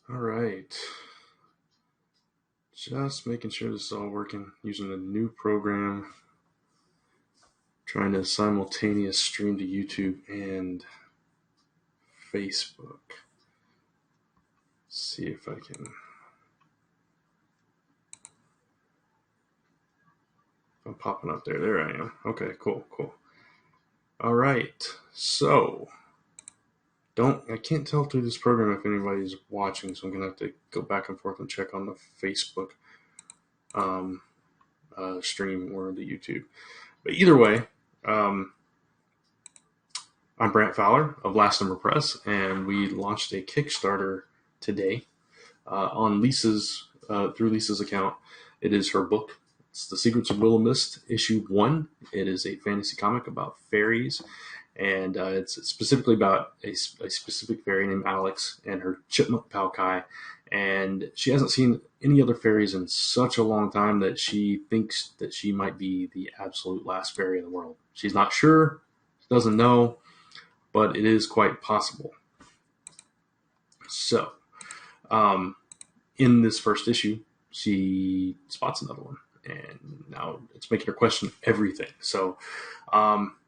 All right. Just making sure this is all working using a new program. Trying to simultaneous stream to YouTube and Facebook. See if I can. I'm popping up there. There I am. Okay, cool. All right. So, I can't tell through this program if anybody's watching, so I'm going to have to go back and forth and check on the Facebook um, stream or the YouTube. But either way, um, I'm Brant Fowler of Last Ember Press, and we launched a Kickstarter today on Lisa's through Lisa's account. It is her book. It's The Secrets of Willowmyst, issue 1. It is a fantasy comic about fairies, and it's specifically about a specific fairy named Alex and her chipmunk pal Kai. And she hasn't seen any other fairies in such a long time that she thinks that she might be the absolute last fairy in the world. She's not sure, doesn't know, but it is quite possible. So, in this first issue, she spots another one, and now it's making her question everything. So,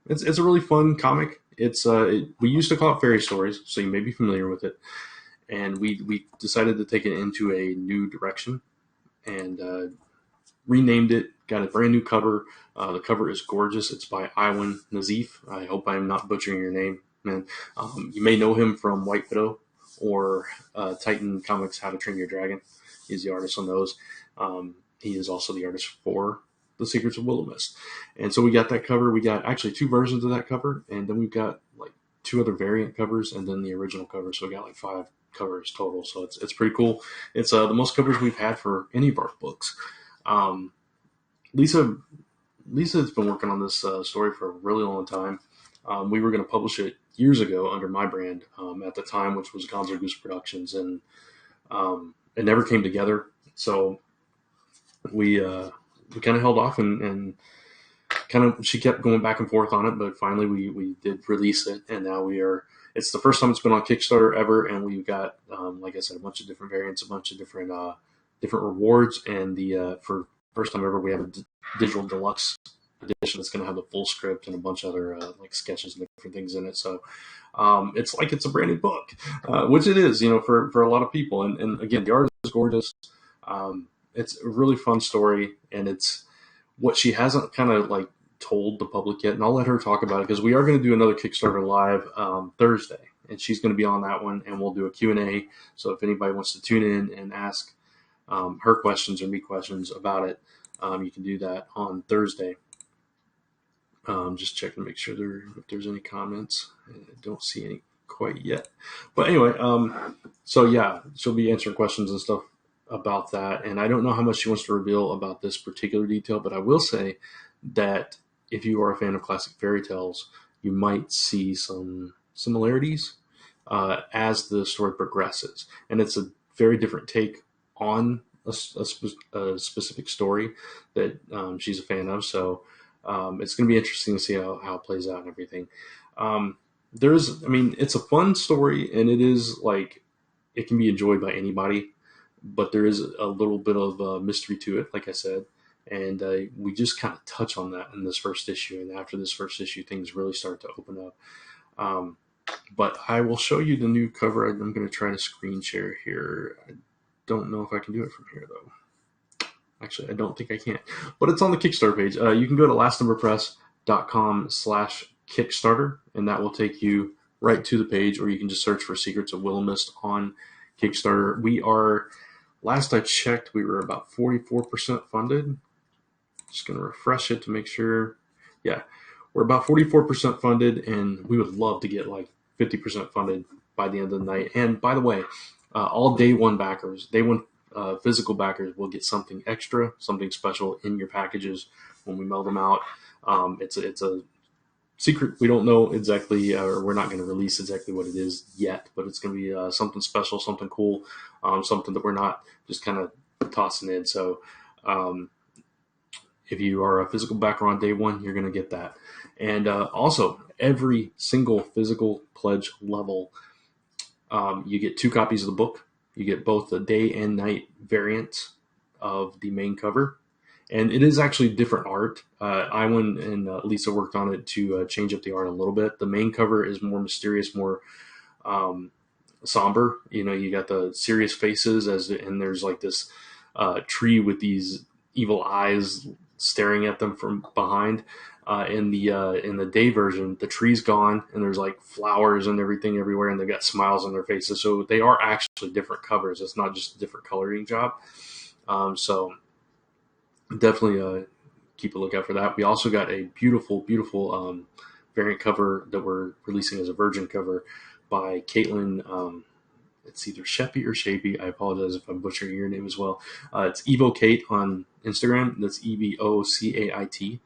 it's a really fun comic. We used to call it Fairy Stories, so you may be familiar with it, and we decided to take it into a new direction and renamed it. Got a brand new cover. The cover is gorgeous. It's by Iwan Nazif. I hope I'm not butchering your name, man. You may know him from White Widow or Titan Comics How to Train Your Dragon. He's the artist on those. He is also the artist for The Secrets of Willowmyst. And so we got that cover. We got actually 2 versions of that cover, and then we've got like 2 other variant covers and then the original cover. So we got like 5 covers total. So it's pretty cool. It's the most covers we've had for any of our books. Lisa has been working on this story for a really long time. We were going to publish it years ago under my brand at the time, which was Gonzo Goose Productions, and it never came together. So we kind of held off, and kind of she kept going back and forth on it, but finally we did release it, and now we are. It's the first time it's been on Kickstarter ever, and we've got, like I said, a bunch of different variants, a bunch of different rewards, and for first time ever we have a digital deluxe edition that's going to have the full script and a bunch of other like sketches and different things in it. So it's like it's a brand new book, which it is, for a lot of people. And again, the art is gorgeous. It's a really fun story, and it's what she hasn't kind of like told the public yet. And I'll let her talk about it because we are going to do another Kickstarter live Thursday, and she's going to be on that one, and we'll do a Q&A. So if anybody wants to tune in and ask her questions or me questions about it, you can do that on Thursday. Just checking to make sure if there's any comments. I don't see any quite yet. But anyway, so yeah, she'll be answering questions and stuff about that. And I don't know how much she wants to reveal about this particular detail, but I will say that if you are a fan of classic fairy tales, you might see some similarities as the story progresses. And it's a very different take on a specific story that she's a fan of. So it's going to be interesting to see how it plays out and everything. It's a fun story, and it is like it can be enjoyed by anybody, but there is a little bit of mystery to it, like I said, and we just kind of touch on that in this first issue. And after this first issue, things really start to open up. But I will show you the new cover. I'm going to try to screen share here. I don't know if I can do it from here though. Actually, I don't think I can, but it's on the Kickstarter page. You can go to lastemberpress.com/Kickstarter, and that will take you right to the page, or you can just search for Secrets of Willowmyst on Kickstarter. Last I checked, we were about 44% funded. Just going to refresh it to make sure. Yeah, we're about 44% funded, and we would love to get like 50% funded by the end of the night. And by the way, all day one backers, physical backers will get something extra, something special in your packages when we mail them out. It's a secret. We don't know exactly, or we're not going to release exactly what it is yet, but it's going to be something special, something cool, something that we're not just kind of tossing in. So if you are a physical backer on day one, you're going to get that. And also, every single physical pledge level, you get 2 copies of the book. You get both the day and night variants of the main cover, and it is actually different art. Iwan and Lisa worked on it to change up the art a little bit. The main cover is more mysterious, more um, somber. You know, you got the serious faces and there's like this tree with these evil eyes staring at them from behind. In the day version, the tree's gone and there's like flowers and everything everywhere, and they got smiles on their faces. So they are actually different covers. It's not just a different coloring job. So definitely keep a lookout for that. We also got a beautiful, beautiful variant cover that we're releasing as a virgin cover by Caitlin. It's either Sheppy or Shapey. I apologize if I'm butchering your name as well. It's Evo Kate on Instagram. That's EVOCAIT.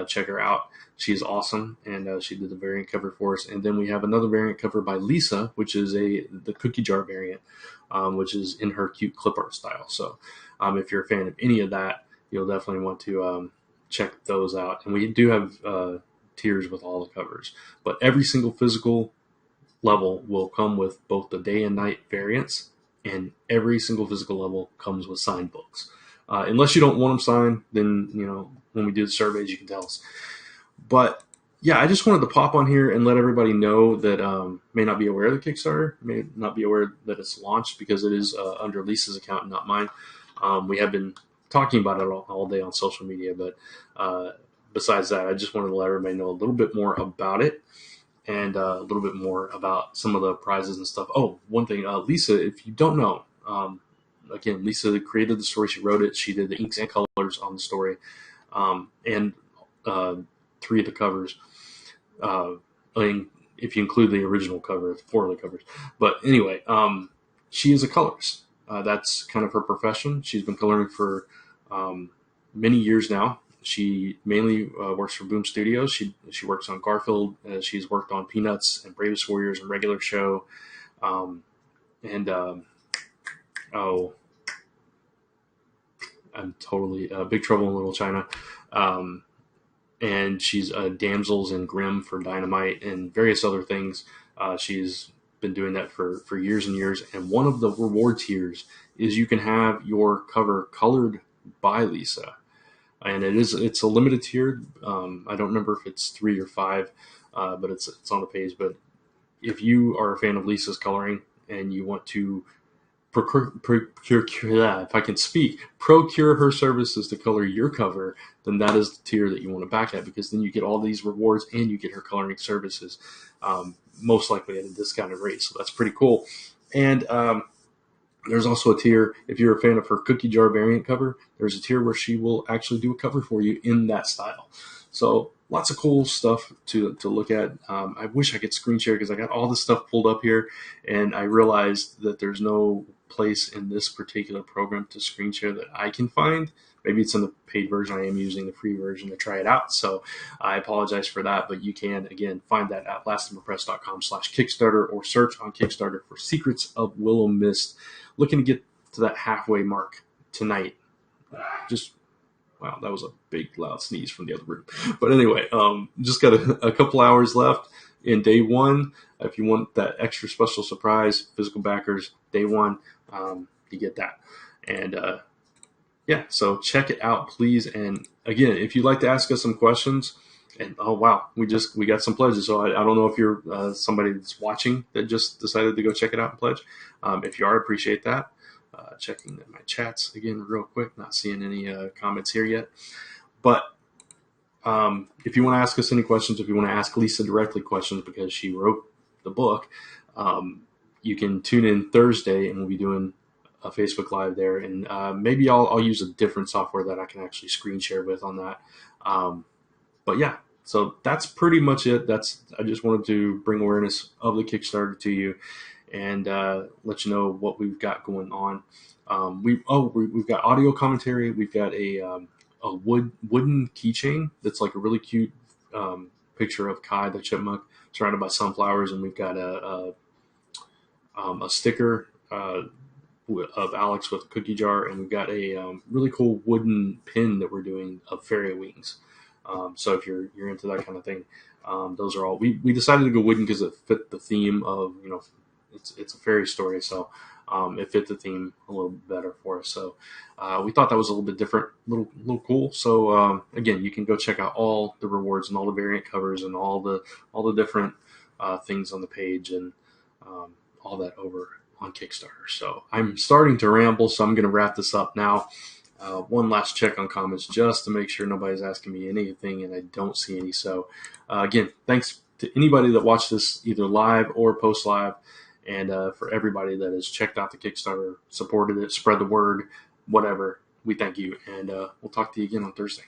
Check her out. She's awesome, and she did the variant cover for us. And then we have another variant cover by Lisa, which is the cookie jar variant, which is in her cute clip art style. So if you're a fan of any of that, you'll definitely want to check those out. And we do have tiers with all the covers, but every single physical level will come with both the day and night variants, and every single physical level comes with signed books. Unless you don't want them signed, then when we do the surveys, you can tell us. But yeah, I just wanted to pop on here and let everybody know that may not be aware of the Kickstarter, may not be aware that it's launched, because it is under Lisa's account and not mine. We have been talking about it all day on social media, but besides that, I just wanted to let everybody know a little bit more about it, and a little bit more about some of the prizes and stuff. Oh, one thing, Lisa, if you don't know, again, Lisa created the story. She wrote it. She did the inks and colors on the story, and 3 of the covers. I mean, if you include the original cover, 4 of the covers. But anyway, she is a colorist. That's kind of her profession. She's been coloring for many years now. She mainly works for Boom Studios. She works on Garfield. She's worked on Peanuts and Bravest Warriors and Regular Show. And oh, I'm totally Big Trouble in Little China. And she's Damsels in Grimm for Dynamite and various other things. She's been doing that for years and years. And one of the reward tiers is you can have your cover colored by Lisa. And it's a limited tier. I don't remember if it's 3 or 5, but it's on the page. But if you are a fan of Lisa's coloring and you want to if I can speak, procure her services to color your cover, then that is the tier that you want to back at, because then you get all these rewards and you get her coloring services, most likely at a discounted rate. So that's pretty cool. And there's also a tier, if you're a fan of her cookie jar variant cover, there's a tier where she will actually do a cover for you in that style. So lots of cool stuff to look at. I wish I could screen share, because I got all this stuff pulled up here, and I realized that there's no place in this particular program to screen share that I can find. Maybe it's in the paid version. I am using the free version to try it out, so I apologize for that. But you can, again, find that at lastimberpress.com/Kickstarter, or search on Kickstarter for Secrets of Willowmyst. Looking to get to that halfway mark tonight. Just wow, that was a big loud sneeze from the other room. But anyway, just got a couple hours left in day 1. If you want that extra special surprise, physical backers, day 1, you get that. And yeah, so check it out, please. And again, if you'd like to ask us some questions, and oh wow, we got some pledges. So I don't know if you're somebody that's watching that just decided to go check it out and pledge. If you are, appreciate that. Checking my chats again real quick, not seeing any comments here yet. But if you want to ask us any questions, if you want to ask Lisa directly questions because she wrote the book, you can tune in Thursday, and we'll be doing a Facebook Live there. And maybe I'll use a different software that I can actually screen share with on that. But yeah, so that's pretty much it. I just wanted to bring awareness of the Kickstarter to you, and let you know what we've got going on. We've got audio commentary. We've got a wooden keychain that's like a really cute picture of Kai the chipmunk surrounded by sunflowers, and we've got a sticker of Alex with a cookie jar, and we've got a really cool wooden pin that we're doing of fairy wings. So if you're into that kind of thing, those are all. We decided to go wooden because it fit the theme of it's a fairy story. So it fit the theme a little bit better for us. So we thought that was a little bit different, little cool. So again, you can go check out all the rewards and all the variant covers and all the different things on the page and all that over on Kickstarter. So I'm starting to ramble, so I'm going to wrap this up now. One last check on comments just to make sure nobody's asking me anything and I don't see any. So again, thanks to anybody that watched this either live or post live, and for everybody that has checked out the Kickstarter, supported it, spread the word, whatever. We thank you, and we'll talk to you again on Thursday.